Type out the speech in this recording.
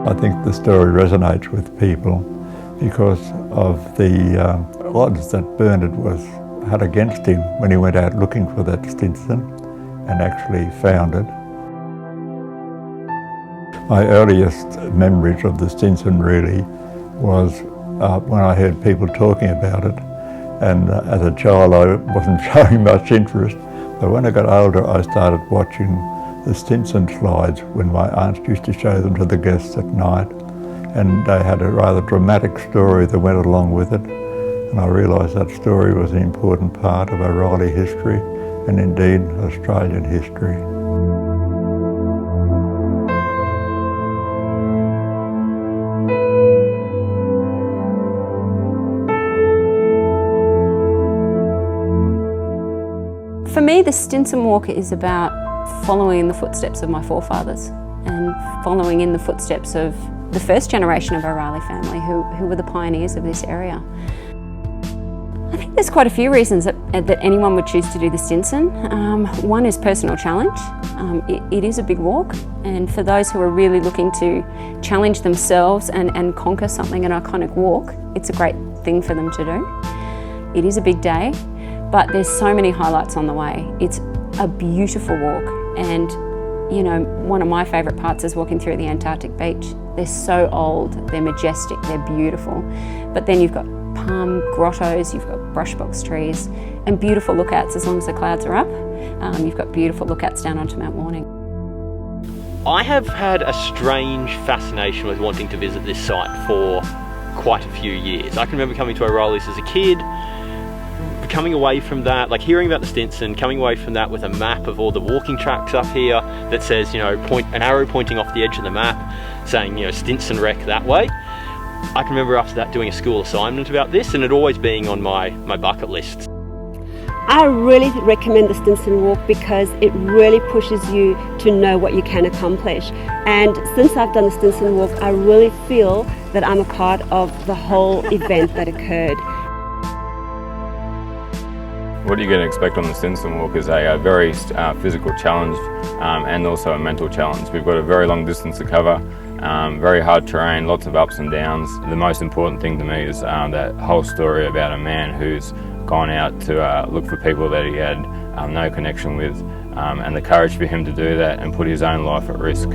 I think the story resonates with people because of the odds that Bernard had against him when he went out looking for that Stinson and actually found it. My earliest memories of the Stinson really was when I heard people talking about it, and as a child I wasn't showing much interest, but when I got older I started watching the Stinson slides when my aunts used to show them to the guests at night, and they had a rather dramatic story that went along with it, and I realised that story was an important part of O'Reilly history and indeed Australian history. For me, the Stinson Walk is about following in the footsteps of my forefathers and following in the footsteps of the first generation of O'Reilly family who were the pioneers of this area. I think there's quite a few reasons that anyone would choose to do the Stinson. One is personal challenge. It is a big walk, and for those who are really looking to challenge themselves and conquer something, an iconic walk, it's a great thing for them to do. It is a big day, but there's so many highlights on the way. It's a beautiful walk, and you know, one of my favourite parts is walking through the Antarctic beach. They're so old, they're majestic, they're beautiful, but then you've got palm grottos, you've got brushbox trees, and beautiful lookouts as long as the clouds are up. You've got beautiful lookouts down onto Mount Warning. I have had a strange fascination with wanting to visit this site for quite a few years. I can remember coming to O'Reilly's as a kid, coming away from that, like hearing about the Stinson, coming away from that with a map of all the walking tracks up here that says, you know, an arrow pointing off the edge of the map saying, you know, Stinson Rec that way. I can remember after that doing a school assignment about this and it always being on my bucket list. I really recommend the Stinson Walk because it really pushes you to know what you can accomplish. And since I've done the Stinson Walk, I really feel that I'm a part of the whole event that occurred. What you're going to expect on the Stinson Walk is a very physical challenge and also a mental challenge. We've got a very long distance to cover, very hard terrain, lots of ups and downs. The most important thing to me is that whole story about a man who's gone out to look for people that he had no connection with, and the courage for him to do that and put his own life at risk.